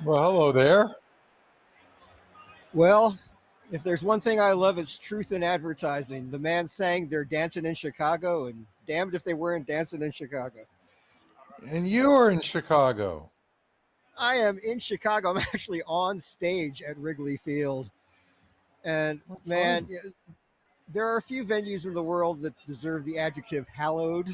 Well, hello there. Well, if there's one thing I love, it's truth in advertising. The man saying they're dancing in Chicago, and damned if they weren't dancing in Chicago. And you are in Chicago. I am in Chicago. I'm actually on stage at Wrigley Field. And What man, fun. there are a few venues in the world that deserve the adjective hallowed.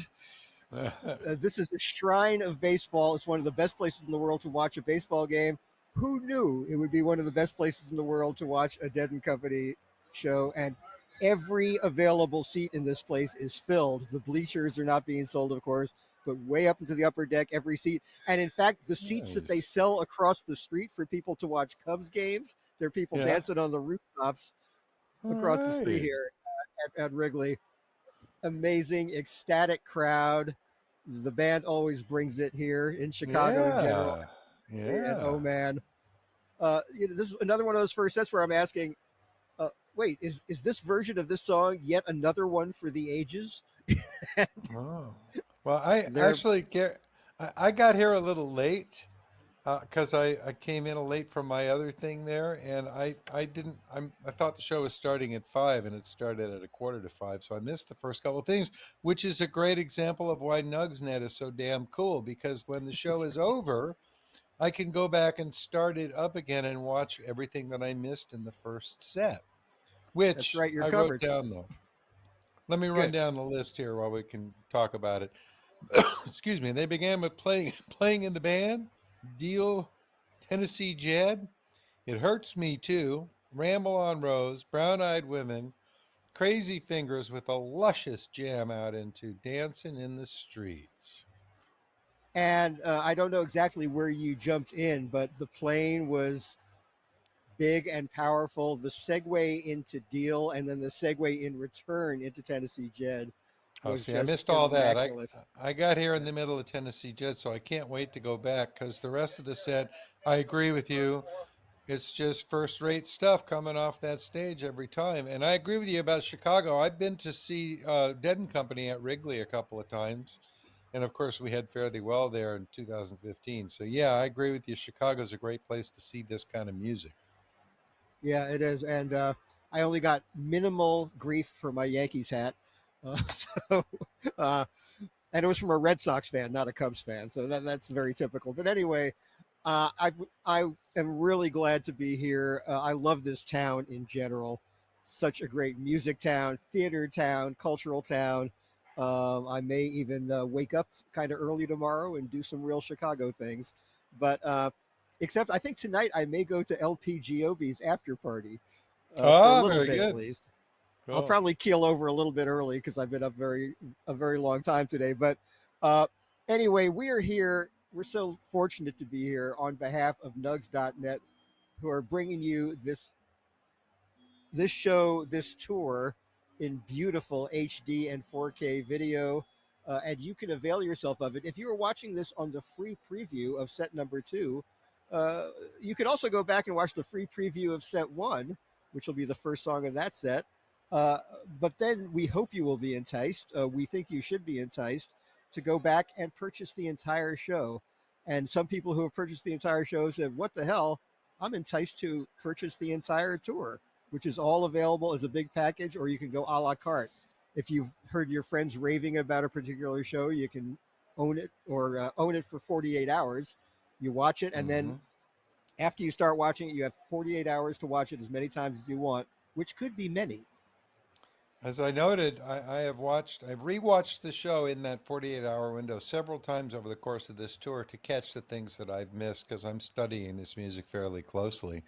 This is the shrine of baseball. It's one of the best places in the world to watch a baseball game. Who knew it would be one of the best places in the world to watch a Dead and Company show? And every available seat in this place is filled. The bleachers are not being sold, of course, but way up into the upper deck, every seat. And in fact, the seats that they Nice. sell across the street for people to watch Cubs games, there are people Yeah. dancing on the rooftops All across the street right. here at Wrigley. Amazing, ecstatic crowd. The band always brings it here in Chicago in general. Yeah. And oh Yeah. man, this is another one of those first sets where I'm asking, wait, is this version of this song yet another one for the ages? And Oh. Well, I they're actually get. I got here a little late because I came in a late from my other thing there, and I didn't. I thought the show was starting at 5, and it started at a quarter to 5, so I missed the first couple of things, which is a great example of why Nugsnet is so damn cool. Because when the show is over, I can go back and start it up again and watch everything that I missed in the first set, that's which right, you're I wrote covered. down though. Let me run Good. down the list here while we can talk about it. Excuse me. They began with playing playing in the band, Deal, Tennessee Jed, It Hurts Me Too, Ramble on Rose, Brown Eyed Women, Crazy Fingers with a luscious jam out into Dancing in the Streets. And I don't know exactly where you jumped in, but the plane was big and powerful. The segue into Deal and then the segue in return into Tennessee Jed Oh, was see, I just missed all that. immaculate. I got here in Yeah. the middle of Tennessee Jet, so I can't wait to go back because the rest of the set, I agree with you. It's just first rate stuff coming off that stage every time. And I agree with you about Chicago. I've been to see Dead and Company at Wrigley a couple of times. And of course, we had Fare Thee Well there in 2015. So, yeah, I agree with you. Chicago's a great place to see this kind of music. Yeah, it is. And I only got minimal grief for my Yankees hat. So, uh, and it was from a Red Sox fan, not a Cubs fan. So that's very typical. But anyway, I am really glad to be here. I love this town in general. Such a great music town, theater town, cultural town. I may even wake up kind of early tomorrow and do some real Chicago things. But except I think tonight I may go to LPGOB's after party for a Ah, little very bit at good. least. I'll Cool. probably keel over a little bit early because I've been up a very long time today. But uh, anyway, we are here. We're so fortunate to be here on behalf of Nugs.net, who are bringing you this show, this tour in beautiful HD and 4K video. And you can avail yourself of it. If you are watching this on the free preview of set number two, uh, you can also go back and watch the free preview of set one, which will be the first song of that set. Uh, but then we hope you will be enticed. We think you should be enticed to go back and purchase the entire show. And some people who have purchased the entire show said, "What the hell? I'm enticed to purchase the entire tour," which is all available as a big package, or you can go a la carte. If you've heard your friends raving about a particular show, you can own it or own it for 48 hours. You watch it, and then Hmm. after you start watching it, you have 48 hours to watch it as many times as you want, which could be many. As I noted, I've rewatched the show in that 48-hour window several times over the course of this tour to catch the things that I've missed because I'm studying this music fairly closely.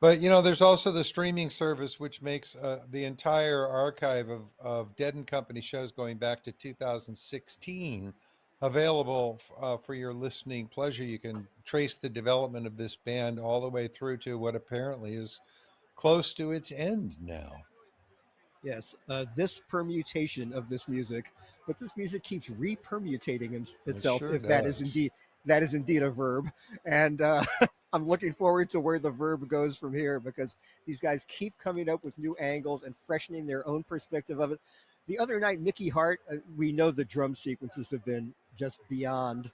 But there's also the streaming service, which makes the entire archive of Dead and Company shows going back to 2016 available for your listening pleasure. You can trace the development of this band all the way through to what apparently is close to its end now. Yes, this permutation of this music, but this music keeps repermutating It itself. sure If does. that is indeed a verb, and I'm looking forward to where the verb goes from here because these guys keep coming up with new angles and freshening their own perspective of it. The other night, Mickey Hart, we know the drum sequences have been just beyond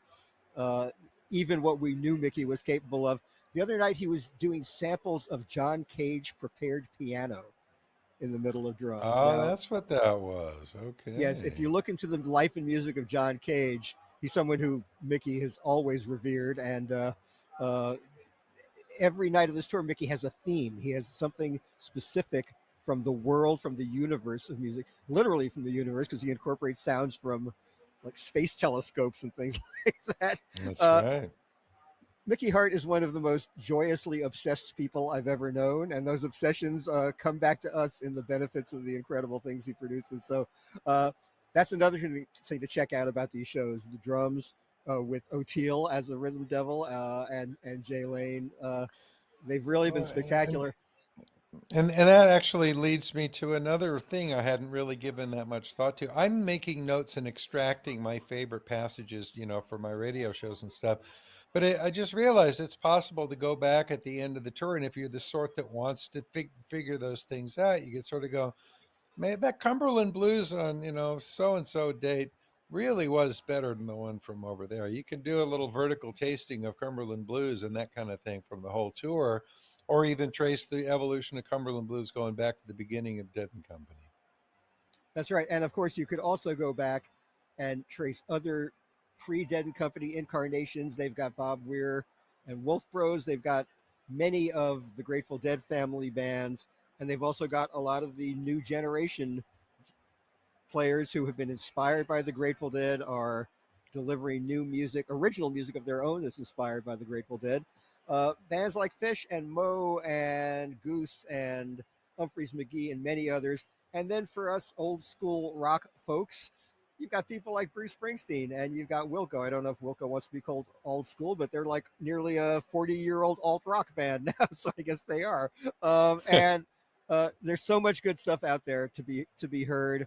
uh, even what we knew Mickey was capable of. The other night he was doing samples of John Cage prepared piano in the middle of drums. Oh, Now, that's what that was. yes, if Okay. you look into the life and music of John Cage, he's someone who Mickey has always revered, and uh, every night of this tour, Mickey has a theme. He has something specific from the world, from the universe of music, literally from the universe, because he incorporates sounds from like space telescopes and things like that. That's Uh, right. Mickey Hart is one of the most joyously obsessed people I've ever known, and those obsessions come back to us in the benefits of the incredible things he produces. So uh, that's another thing to check out about these shows: the drums with O'Teal as the rhythm devil and Jay Lane. They've really been Well, spectacular. and that actually leads me to another thing I hadn't really given that much thought to. I'm making notes and extracting my favorite passages, for my radio shows and stuff. But I just realized it's possible to go back at the end of the tour, and if you're the sort that wants to figure those things out, you can sort of go, man, that Cumberland Blues on, so and so date really was better than the one from over there. You can do a little vertical tasting of Cumberland Blues and that kind of thing from the whole tour, or even trace the evolution of Cumberland Blues going back to the beginning of Dead and Company. That's right. And of course, you could also go back and trace other pre Dead and Company incarnations. They've got Bob Weir and Wolf Bros. They've got many of the Grateful Dead family bands. And they've also got a lot of the new generation players who have been inspired by the Grateful Dead are delivering new music, original music of their own that's inspired by the Grateful Dead. Bands like Fish and Moe and Goose and Humphreys McGee and many others. And then for us old school rock folks, you've got people like Bruce Springsteen and you've got Wilco. I don't know if Wilco wants to be called old school, but they're like nearly a 40-year-old alt rock band now, so I guess they are. And there's so much good stuff out there to be heard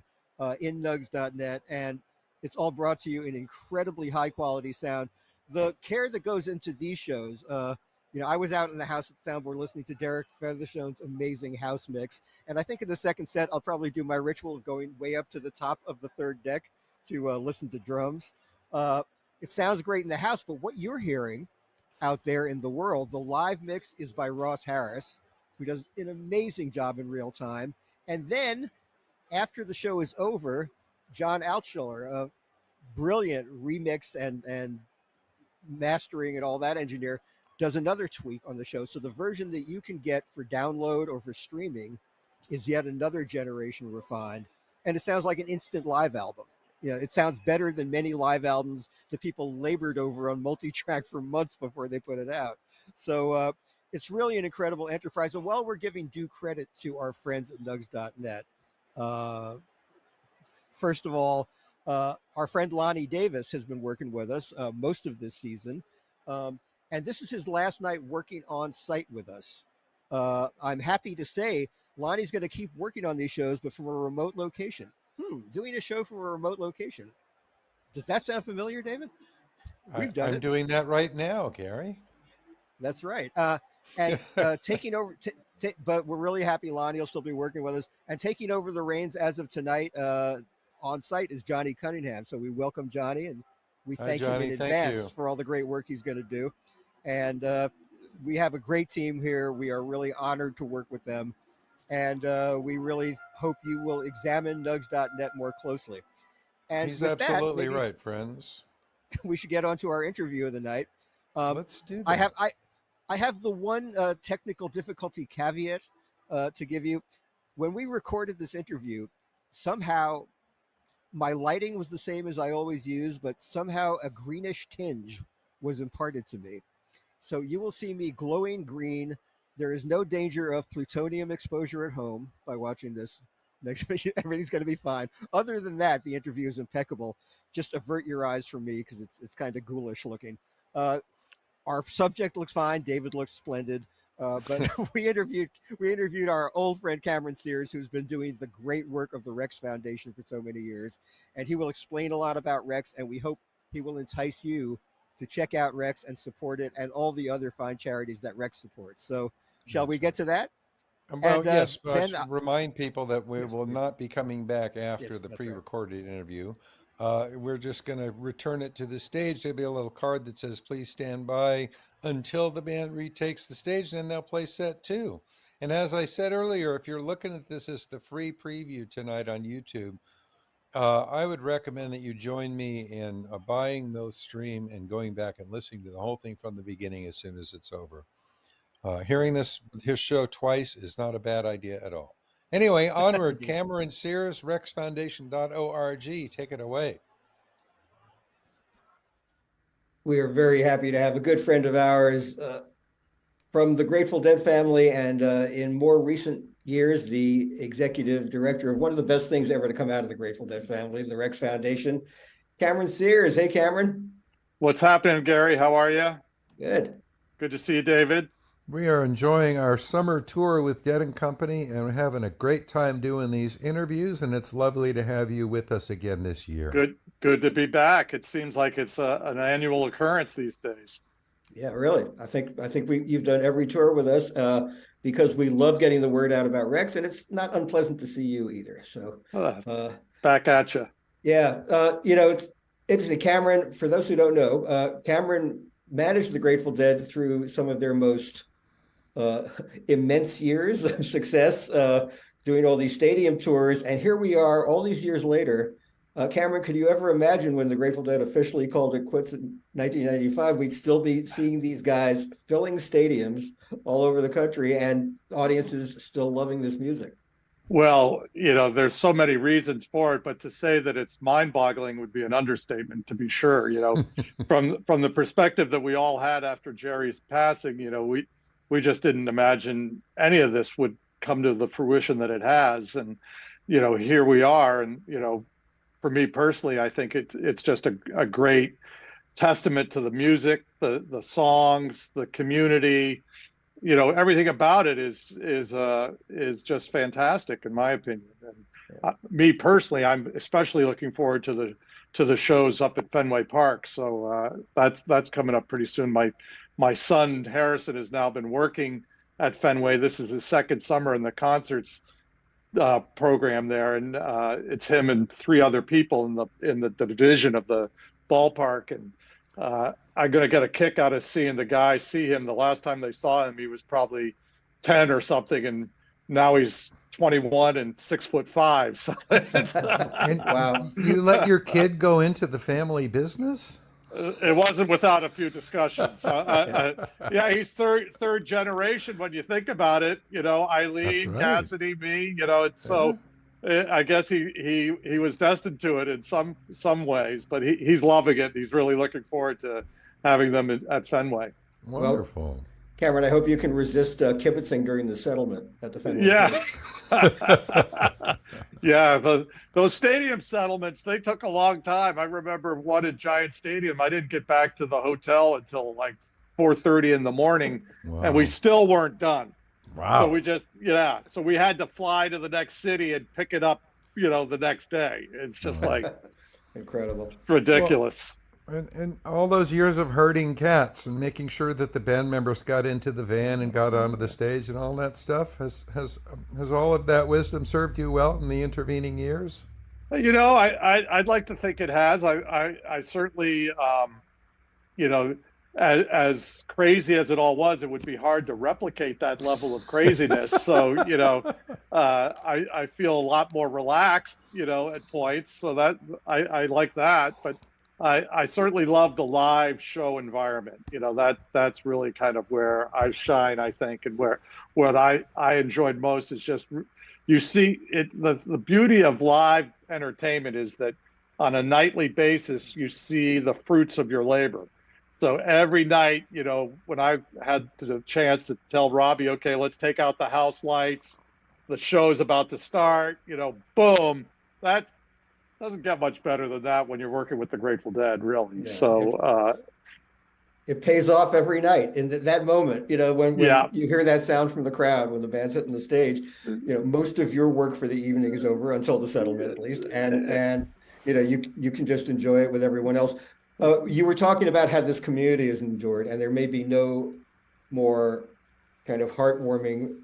in nugs.net, and it's all brought to you in incredibly high quality sound. The care that goes into these shows, I was out in the house at the soundboard listening to Derek Featherstone's amazing house mix, and I think in the second set I'll probably do my ritual of going way up to the top of the third deck to listen to drums. Uh, it sounds great in the house, but what you're hearing out there in the world, the live mix is by Ross Harris, who does an amazing job in real time. And then after the show is over, John Altschuler, a brilliant remix and mastering and all that engineer, does another tweak on the show. So the version that you can get for download or for streaming is yet another generation refined, and it sounds like an instant live album. It sounds better than many live albums that people labored over on multi-track for months before they put it out. So it's really an incredible enterprise. And while we're giving due credit to our friends at nugs.net, uh, first of all, our friend Lonnie Davis has been working with us most of this season. And this is his last night working on site with us. I'm happy to say Lonnie's going to keep working on these shows, but from a remote location. Doing a show from a remote location. Does that sound familiar, David? We've done I'm it. doing that right now, Gary. That's right. And taking over, but we're really happy Lonnie will still be working with us. And taking over the reins as of tonight on site is Johnny Cunningham. So we welcome Johnny and we Hi, thank him in Johnny. Thank advance you. for all the great work he's going to do. And we have a great team here. We are really honored to work with them. And we really hope you will examine nugs.net more closely. And He's with that, absolutely maybe right, friends. we should get on to our interview of the night. Um, Let's do I have that. I have the one technical difficulty caveat to give you. When we recorded this interview, somehow my lighting was the same as I always use, but somehow a greenish tinge was imparted to me. So you will see me glowing green. There is no danger of plutonium exposure at home by watching this. Next, everything's going to be fine. Other than that, the interview is impeccable. Just avert your eyes from me because it's kind of ghoulish looking. Uh, our subject looks fine. David looks splendid. But we interviewed our old friend Cameron Sears, who's been doing the great work of the Rex Foundation for so many years, and he will explain a lot about Rex. And we hope he will entice you to check out Rex and support it, and all the other fine charities that Rex supports. So, shall we That's get right. to that? Well, And yes, but I then, should remind people that we yes, will please. not be coming back after Yes, the that's right. pre-recorded interview. We're just going to return it to the stage. There'll be a little card that says, please stand by until the band retakes the stage, and then they'll play set two. And as I said earlier, if you're looking at this as the free preview tonight on YouTube, I would recommend that you join me in buying the stream and going back and listening to the whole thing from the beginning as soon as it's over. Hearing his show twice is not a bad idea at all. Anyway, onward. Indeed. Cameron Sears, rexfoundation.org. Take it away. We are very happy to have a good friend of ours from the Grateful Dead family, and in more recent years, the executive director of one of the best things ever to come out of the Grateful Dead family, the Rex Foundation, Cameron Sears. Hey, Cameron. What's happening, Gary? How are you? Good. Good to see you, David. We are enjoying our summer tour with Dead and Company, and we're having a great time doing these interviews, and it's lovely to have you with us again this year. Good to be back. It seems like it's an annual occurrence these days. Yeah, really. I think you've done every tour with us because we love getting the word out about Rex, and it's not unpleasant to see you either. So back at you. Yeah, it's interesting. Cameron, for those who don't know, Cameron managed the Grateful Dead through some of their most immense years of success, doing all these stadium tours. And here we are all these years later. Cameron, could you ever imagine when the Grateful Dead officially called it quits in 1995, we'd still be seeing these guys filling stadiums all over the country and audiences still loving this music? Well, there's so many reasons for it, but to say that it's mind-boggling would be an understatement, to be sure. From the perspective that we all had after Jerry's passing, we just didn't imagine any of this would come to the fruition that it has. And, here we are. And, for me personally, I think it's just a great testament to the music, the songs, the community. Everything about it is just fantastic in my opinion. And me personally, I'm especially looking forward to the shows up at Fenway Park. So that's coming up pretty soon. My son Harrison has now been working at Fenway. This is his second summer in the concerts program there, and it's him and three other people in the division of the ballpark. And I'm going to get a kick out of seeing the guy see him. The last time they saw him, he was probably 10 or something, and now he's 21 and 6'5". So and wow. You let your kid go into the family business? It wasn't without a few discussions. Yeah, he's third generation when you think about it. Eileen, right. Cassidy, me. It's so. I guess he was destined to it in some ways, but he's loving it. He's really looking forward to having them at Fenway. Wonderful. Well, Cameron, I hope you can resist kibitzing during the settlement at the Fenway. Yeah. Yeah, those stadium settlements, they took a long time. I remember one at Giant Stadium. I didn't get back to the hotel until like 4:30 in the morning, and we still weren't done. Wow. So we had to fly to the next city and pick it up, the next day. It's just like incredible, ridiculous. And all those years of herding cats and making sure that the band members got into the van and got onto the stage and all that stuff, has all of that wisdom served you well in the intervening years? I'd like to think it has. I certainly, as crazy as it all was, it would be hard to replicate that level of craziness. So, I feel a lot more relaxed, at points. So that I like that, but I certainly love the live show environment. That's really kind of where I shine, I think, and what I enjoyed most is just you see it. The beauty of live entertainment is that on a nightly basis you see the fruits of your labor. So every night, when I had the chance to tell Robbie, okay, let's take out the house lights, the show's about to start, boom, that doesn't get much better than that when you're working with the Grateful Dead, really. Yeah. So it pays off every night in that moment, when you hear that sound from the crowd, when the band's hitting the stage, most of your work for the evening is over until the settlement, at least. And you can just enjoy it with everyone else. You were talking about how this community is enjoyed, and there may be no more kind of heartwarming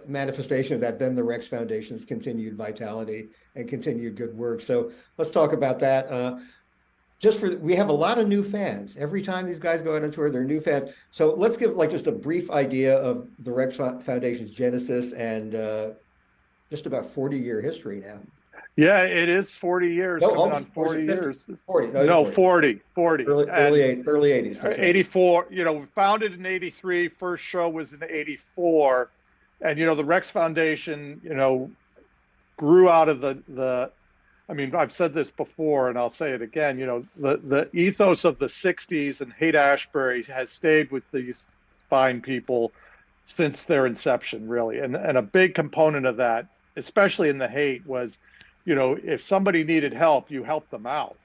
manifestation of that, then the Rex Foundation's continued vitality and continued good work. So let's talk about that. We have a lot of new fans. Every time these guys go out on tour, they're new fans. So let's give like just a brief idea of the Rex Foundation's genesis and just about 40-year history now. Yeah, it is 40 years, No, coming on 40 years. 40. No, 40. 40. Early 80s. That's right. 84, founded in 83, first show was in 84. And, the Rex Foundation, grew out of I mean, I've said this before and I'll say it again, the ethos of the 60s and Haight-Ashbury has stayed with these fine people since their inception, really. And a big component of that, especially in the Haight, was, if somebody needed help, you helped them out,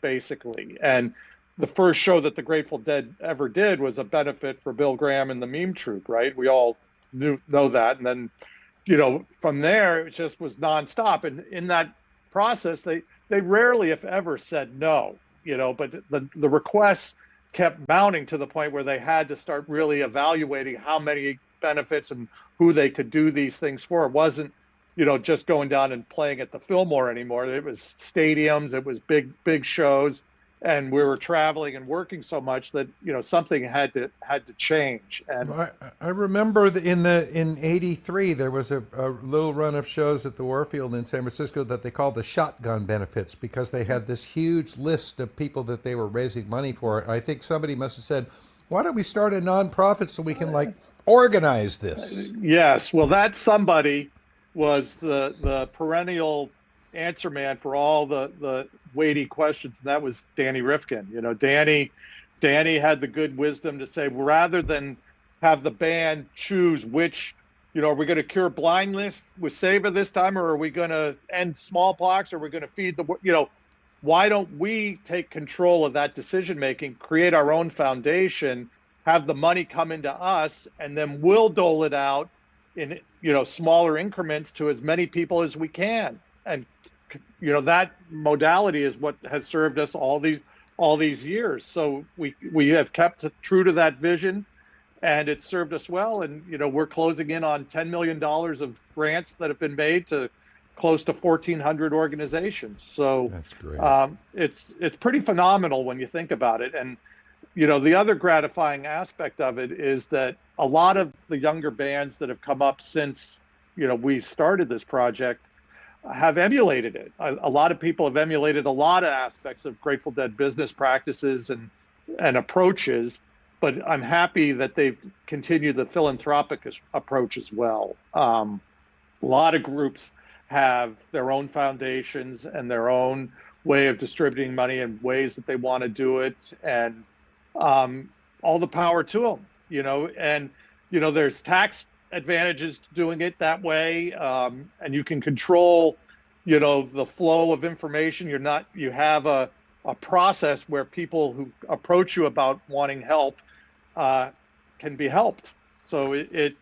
basically. And the first show that the Grateful Dead ever did was a benefit for Bill Graham and the Meme Troupe, right? We all know that. And then, from there, it just was nonstop. And in that process, they rarely, if ever, said no, but the requests kept mounting to the point where they had to start really evaluating how many benefits and who they could do these things for. It wasn't, just going down and playing at the Fillmore anymore. It was stadiums, it was big shows, and we were traveling and working so much that something had to change. And I remember in '83 there was a little run of shows at the Warfield in San Francisco that they called the shotgun benefits, because they had this huge list of people that they were raising money for. And I think somebody must have said, why don't we start a nonprofit so we can organize this? Yes, well, that somebody was the perennial answer man for all the weighty questions, and that was Danny Rifkin. Danny had the good wisdom to say, rather than have the band choose which, are we going to cure blindness with SAVA this time, or are we going to end smallpox, or are we going to feed the, why don't we take control of that decision making, create our own foundation, have the money come into us, and then we'll dole it out in smaller increments to as many people as we can. And that modality is what has served us all these years. So we have kept true to that vision, and it's served us well. And we're closing in on $10 million of grants that have been made to close to 1,400 organizations. So that's great. It's pretty phenomenal when you think about it. And the other gratifying aspect of it is that a lot of the younger bands that have come up since we started this project have emulated it. A lot of people have emulated a lot of aspects of Grateful Dead business practices and approaches, but I'm happy that they've continued the philanthropic approach as well. A lot of groups have their own foundations and their own way of distributing money and ways that they want to do it, and all the power to them, and there's tax advantages to doing it that way, and you can control the flow of information. You have a process where people who approach you about wanting help can be helped. So it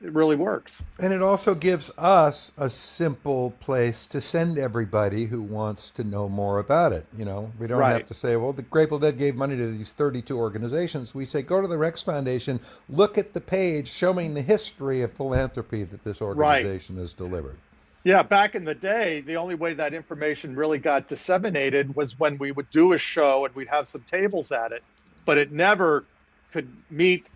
really works. And it also gives us a simple place to send everybody who wants to know more about it. We don't have to say, well, the Grateful Dead gave money to these 32 organizations. We say, go to the Rex Foundation, look at the page showing the history of philanthropy that this organization has delivered. Yeah, back in the day, the only way that information really got disseminated was when we would do a show and we'd have some tables at it, but it never could meet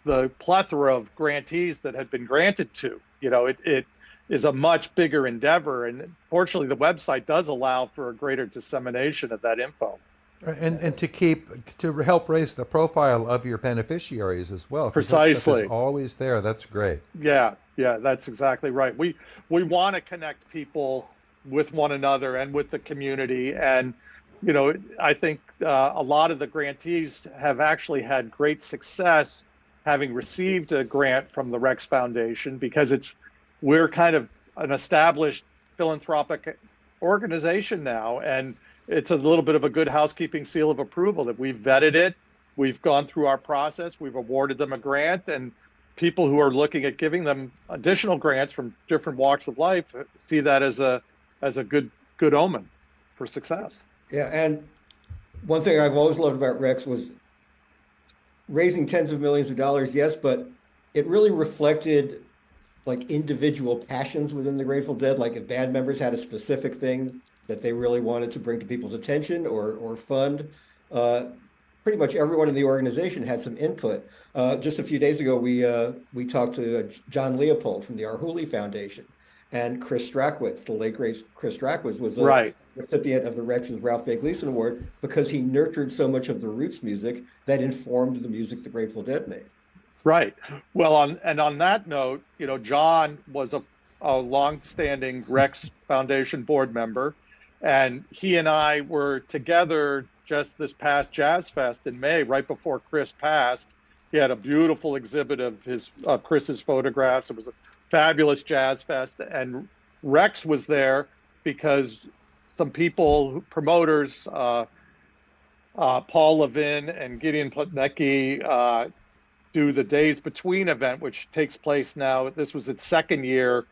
the plethora of grantees that had been granted to. It is a much bigger endeavor, and fortunately the website does allow for a greater dissemination of that info. And to help raise the profile of your beneficiaries as well. Precisely. That stuff is always there. That's great. Yeah, that's exactly right. We want to connect people with one another and with the community. And, I think a lot of the grantees have actually had great success having received a grant from the Rex Foundation, because we're kind of an established philanthropic organization now. And it's a little bit of a good housekeeping seal of approval that we've vetted it. We've gone through our process. We've awarded them a grant, and people who are looking at giving them additional grants from different walks of life see that as a good omen for success. Yeah, and one thing I've always loved about Rex was raising tens of millions of dollars, yes, but it really reflected like individual passions within the Grateful Dead? Like if band members had a specific thing that they really wanted to bring to people's attention or fund, uh, pretty much everyone in the organization had some input. Just a few days ago, we talked to John Leopold from the Arhoolie Foundation, and Chris Strackwitz, the late great Chris Strackwitz, was a Right. recipient of the Rex's Ralph Bay Gleason Award because he nurtured so much of the roots music that informed the music the Grateful Dead made. Right. Well, on that note, John was a longstanding Rex Foundation board member, and he and I were together just this past Jazz Fest in May, right before Chris passed. He had a beautiful exhibit of Chris's photographs. It was a fabulous Jazz Fest, and Rex was there because some people, promoters, Paul Levin and Gideon Plotnicki, do the Days Between event, which takes place now. This was its second year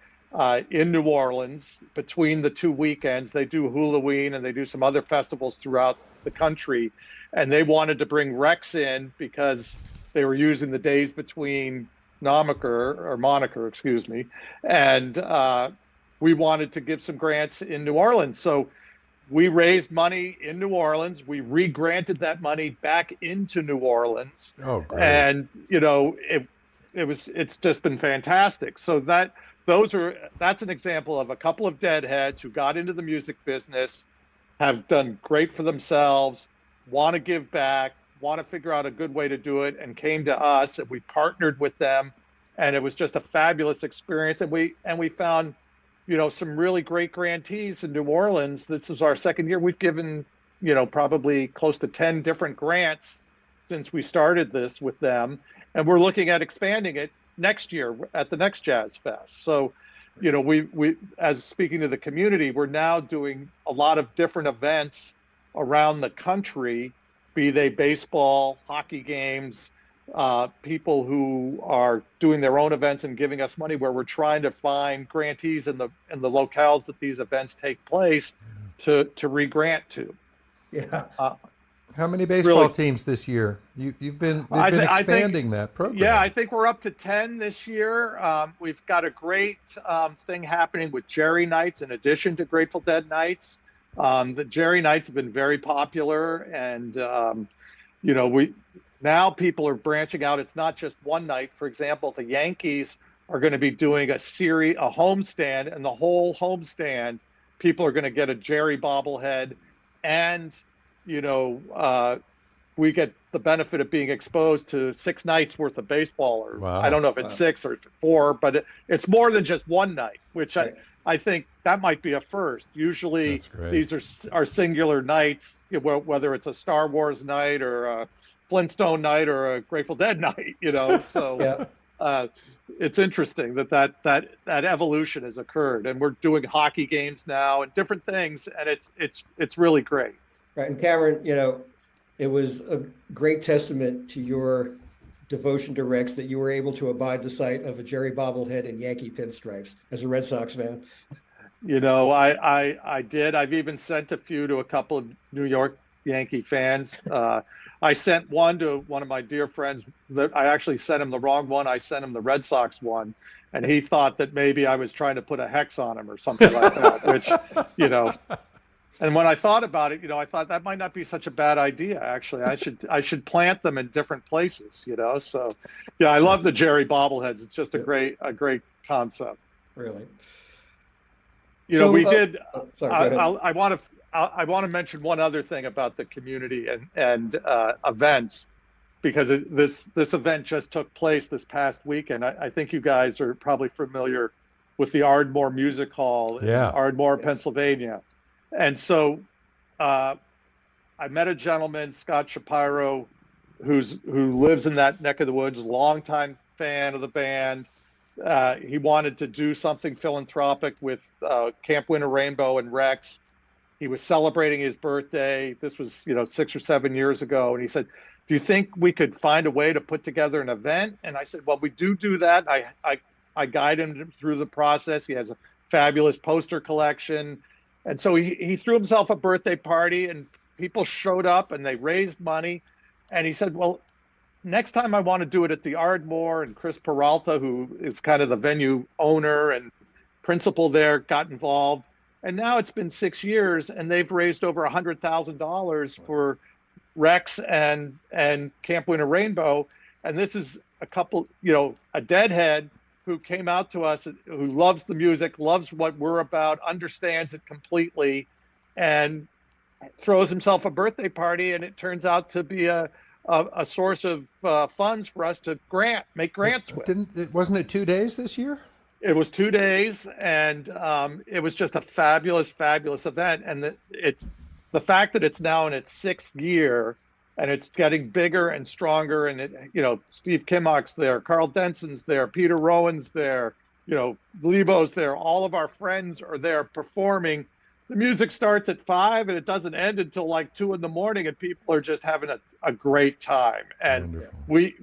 in New Orleans. Between the two weekends, they do Halloween and they do some other festivals throughout the country. And they wanted to bring Rex in because they were using the Days Between moniker, excuse me. And we wanted to give some grants in New Orleans. So we raised money in New Orleans. We re-granted that money back into New Orleans. Oh, great. And it's just been fantastic. So that's an example of a couple of deadheads who got into the music business, have done great for themselves, want to give back, want to figure out a good way to do it, and came to us, and we partnered with them, and it was just a fabulous experience. And we found some really great grantees in New Orleans. This is our second year. We've given, probably close to 10 different grants since we started this with them. And we're looking at expanding it next year at the next Jazz Fest. So, we as speaking to the community, we're now doing a lot of different events around the country, be they baseball, hockey games, people who are doing their own events and giving us money, where we're trying to find grantees in the locales that these events take place to re-grant to. Yeah. How many baseball teams this year? You've been expanding that program. Yeah, I think we're up to 10 this year. We've got a great thing happening with Jerry Nights in addition to Grateful Dead Nights. The Jerry Nights have been very popular, and now people are branching out. It's not just one night. For example, the Yankees are going to be doing a homestand, and the whole homestand, people are going to get a Jerry bobblehead, and we get the benefit of being exposed to 6 nights worth of baseball, or wow. I don't know if it's 6 or 4, but it's more than just one night, which right. I think that might be a first. Usually these are singular nights, whether it's a Star Wars night or a Flintstone night or a Grateful Dead night, So yeah. It's interesting that evolution has occurred, and we're doing hockey games now and different things, and it's really great. Right. And Cameron, it was a great testament to your devotion to Rex that you were able to abide the sight of a Jerry bobblehead and Yankee pinstripes as a Red Sox fan. I did. I've even sent a few to a couple of New York Yankee fans. I sent one to one of my dear friends. That I actually sent him the wrong one. I sent him the Red Sox one, and he thought that maybe I was trying to put a hex on him or something like that, which, And when I thought about it, I thought that might not be such a bad idea. Actually, I should plant them in different places. So, yeah, I love the Jerry bobbleheads. It's just a great concept. Really. We did. Sorry, I want to mention one other thing about the community and events, because this event just took place this past weekend. I think you guys are probably familiar with the Ardmore Music Hall in Ardmore, yes. Pennsylvania. And so I met a gentleman, Scott Shapiro, who lives in that neck of the woods, longtime fan of the band. He wanted to do something philanthropic with Camp Winter Rainbow and Rex. He was celebrating his birthday. This was, 6 or 7 years ago. And he said, do you think we could find a way to put together an event? And I said, well, we do that. I guide him through the process. He has a fabulous poster collection. And so he threw himself a birthday party, and people showed up and they raised money. And he said, well, next time I want to do it at the Ardmore, and Chris Peralta, who is kind of the venue owner and principal there, got involved. And now it's been 6 years, and they've raised over $100,000 for Rex and Camp Winter Rainbow. And this is a couple, a deadhead who came out to us, who loves the music, loves what we're about, understands it completely, and throws himself a birthday party, and it turns out to be a source of funds for us to make grants with. Wasn't it 2 days this year? It was 2 days, and it was just a fabulous, fabulous event. And it's the fact that it's now in its 6th year, and it's getting bigger and stronger. And Steve Kimmock's there, Carl Denson's there, Peter Rowan's there, Lebo's there. All of our friends are there performing. The music starts at 5 and it doesn't end until like 2 in the morning, and people are just having a great time. And we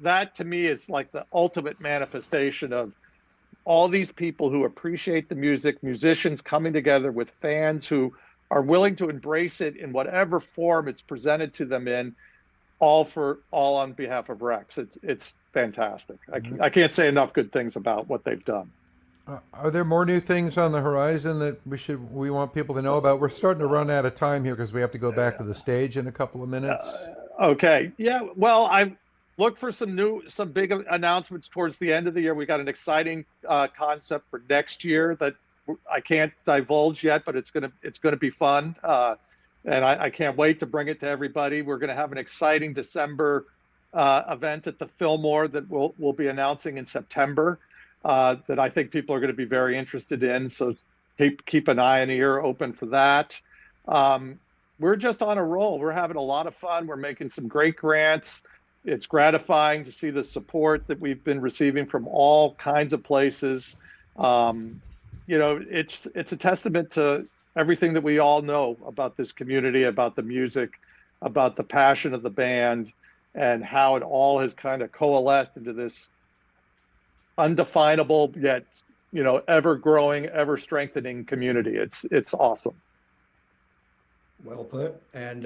that to me is like the ultimate manifestation of all these people who appreciate the music, musicians coming together with fans who are willing to embrace it in whatever form it's presented to them in, all on behalf of Rex. It's fantastic. I can't say enough good things about what they've done. Are there more new things on the horizon that we want people to know about? We're starting to run out of time here because we have to go back to the stage in a couple of minutes. Okay. Yeah. Well, I look for some big announcements towards the end of the year. We got an exciting concept for next year that I can't divulge yet, but it's gonna be fun, and I can't wait to bring it to everybody. We're gonna have an exciting December event at the Fillmore that we'll be announcing in September. That I think people are going to be very interested in. So keep an eye and ear open for that. We're just on a roll. We're having a lot of fun. We're making some great grants. It's gratifying to see the support that we've been receiving from all kinds of places. It's a testament to everything that we all know about this community, about the music, about the passion of the band, and how it all has kind of coalesced into this undefinable yet ever growing, ever strengthening community. It's awesome. Well put. And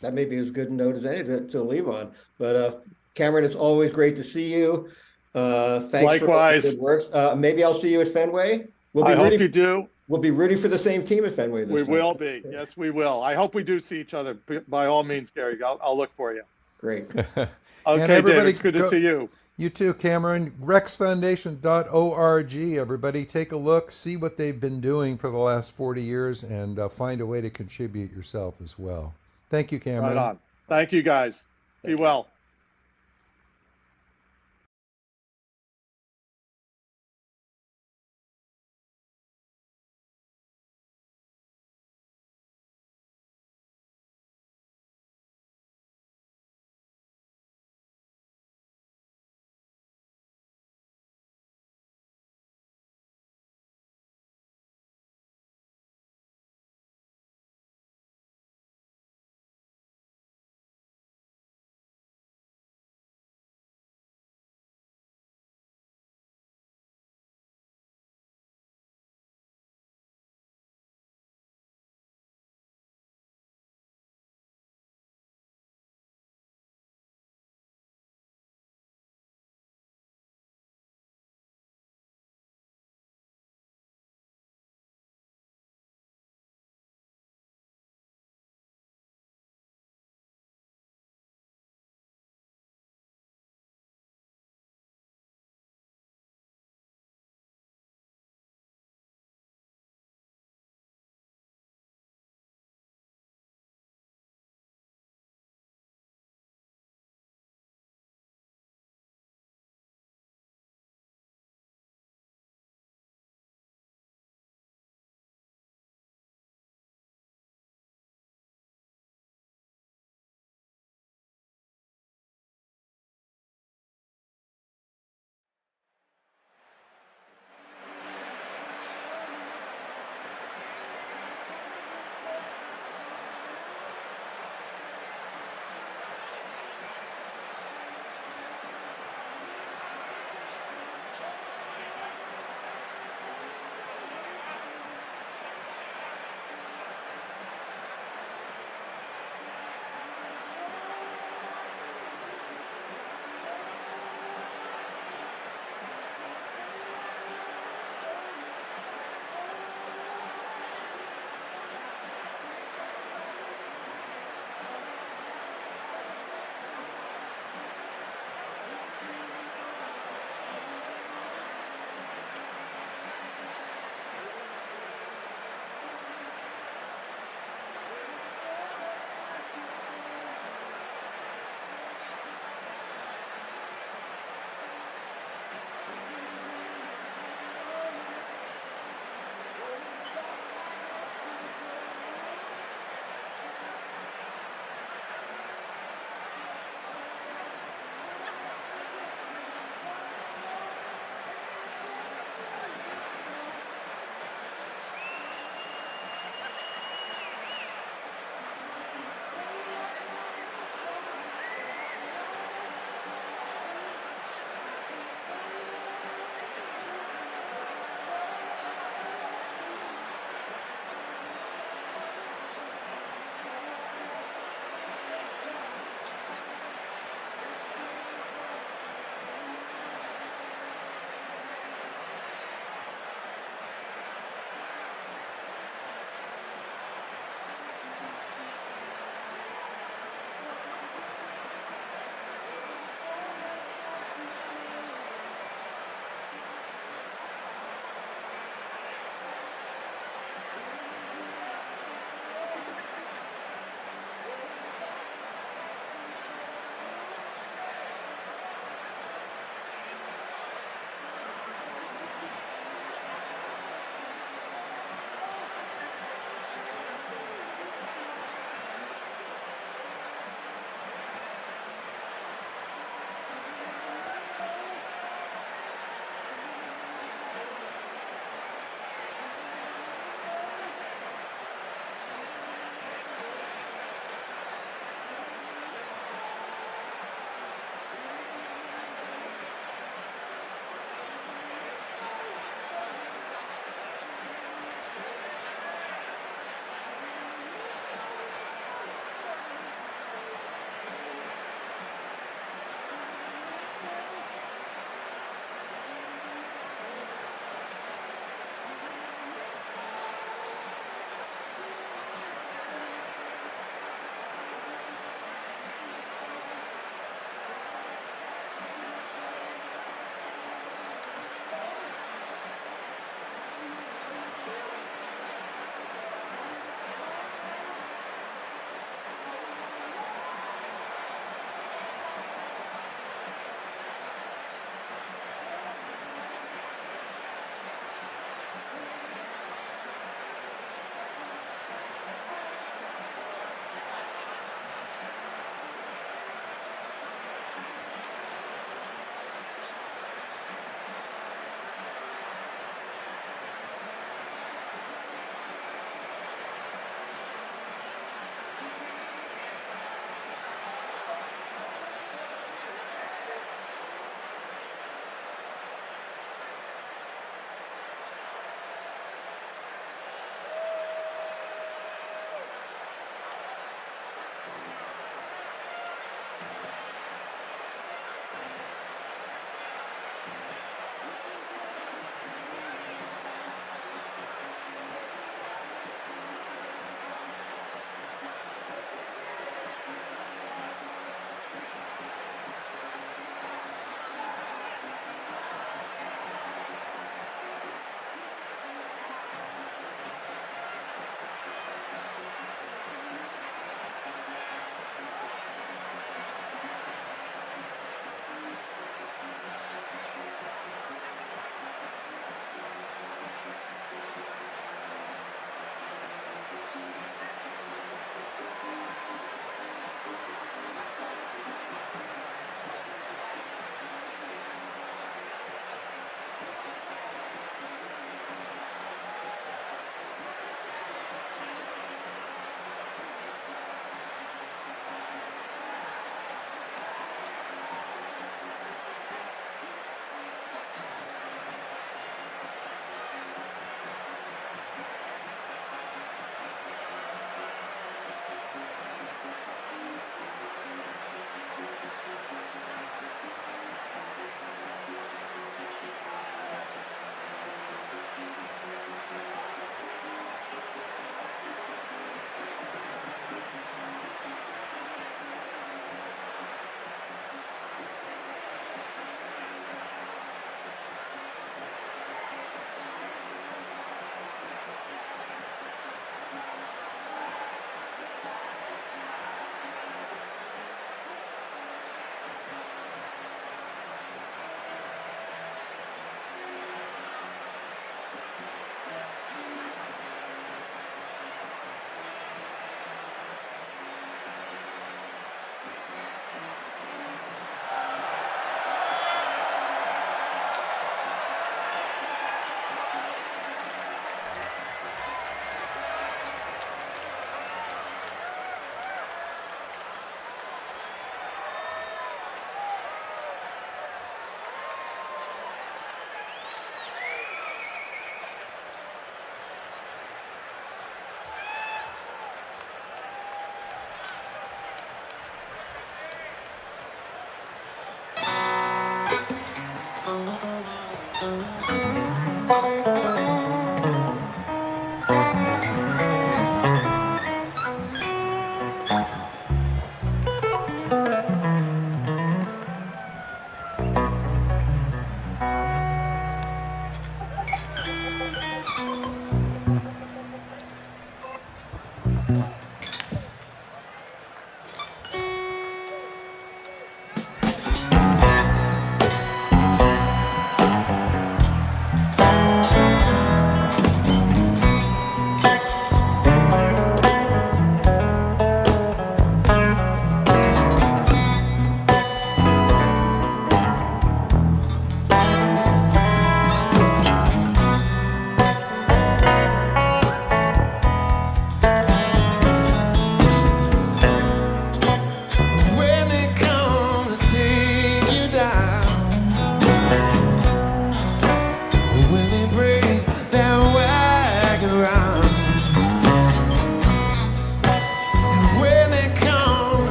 that may be as good a note as any to leave on. But Cameron, it's always great to see you. Thanks. Likewise. For the good works. Maybe I'll see you at Fenway. I hope you do. We'll be rooting for the same team at Fenway this time. We will be. Yes, we will. I hope we do see each other. By all means, Gary, I'll look for you. Great. Okay, David, it's good to see you. You too, Cameron. RexFoundation.org. Everybody take a look, see what they've been doing for the last 40 years, and find a way to contribute yourself as well. Thank you, Cameron. Right on. Thank you, guys. Be well.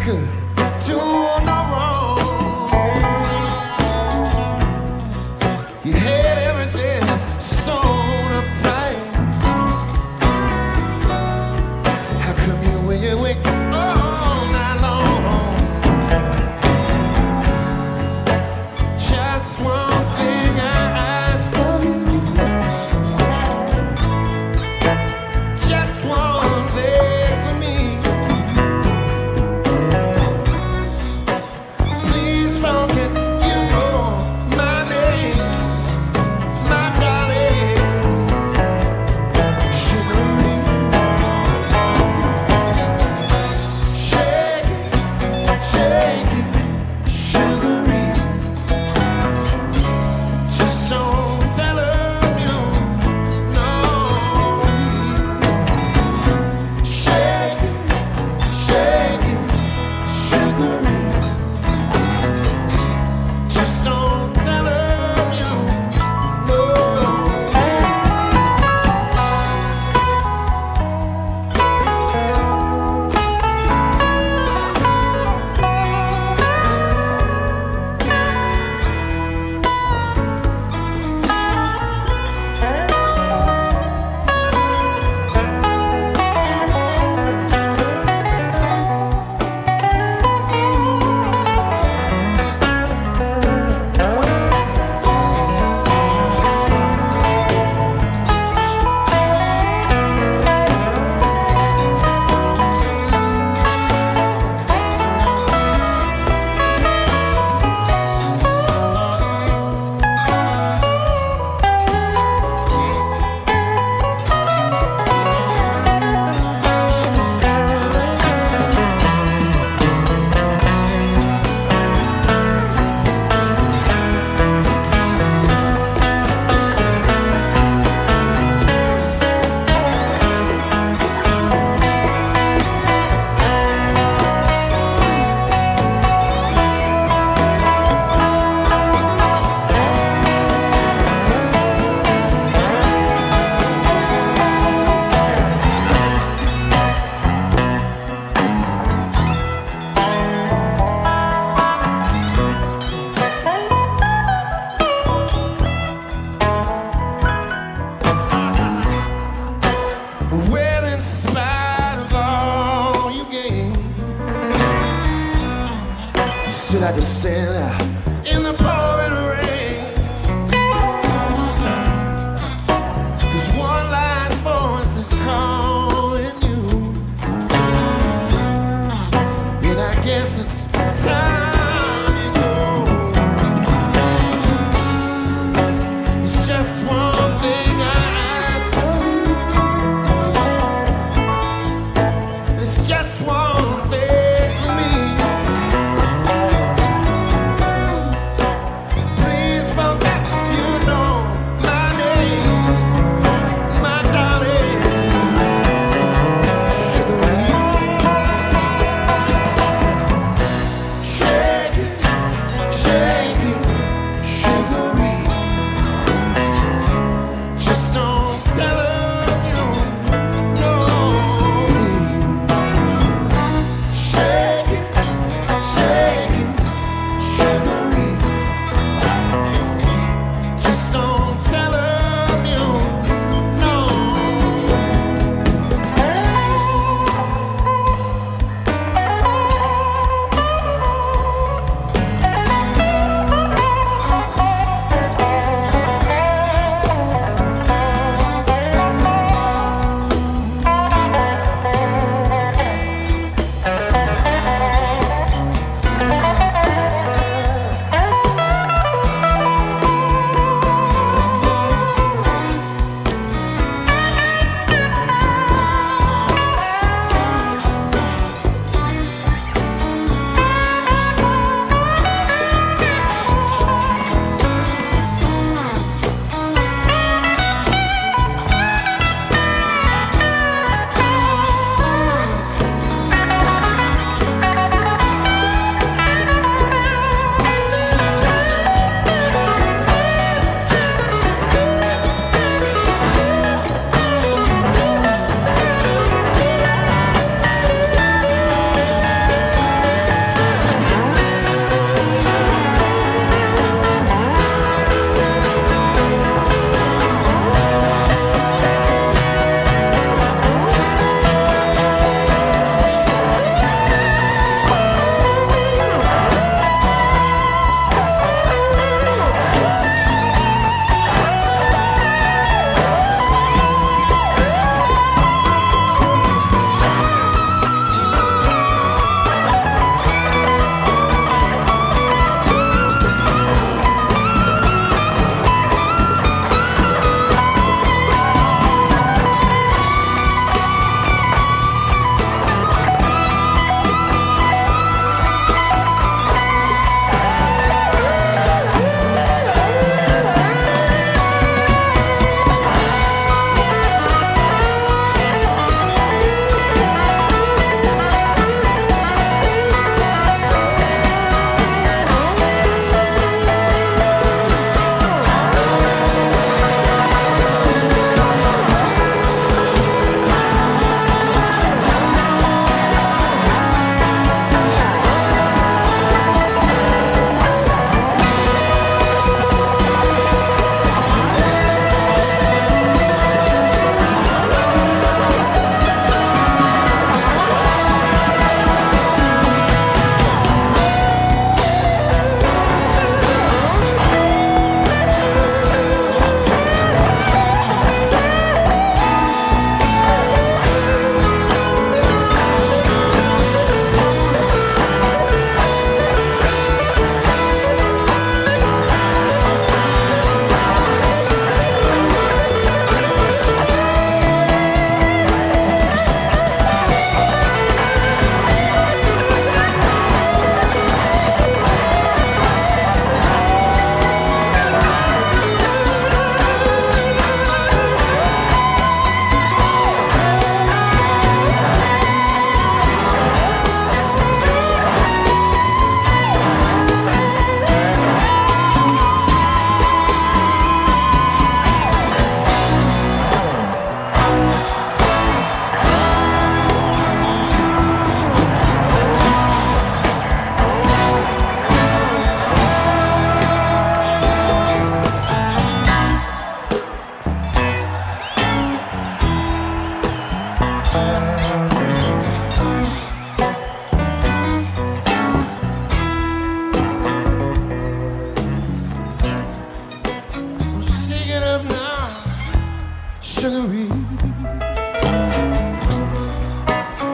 could do no wrong. You had everything sewn up tight. How come you wake all night long? Just one thing I ask of you. Just one thing for me. Please forget you know my name, my darling. Sugaree. Shake it, shake it, Sugaree. Just don't tell her you know me. Shake it, Sugaree. Just don't tell her you know me. Well, in spite of all you gained, you still had to stand out in the pouring rain. 'Cause one last voice is calling you, and I guess it's time you go. It's just one thing I ask of you. It's just one thing for me.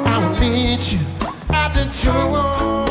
I will meet you at the door.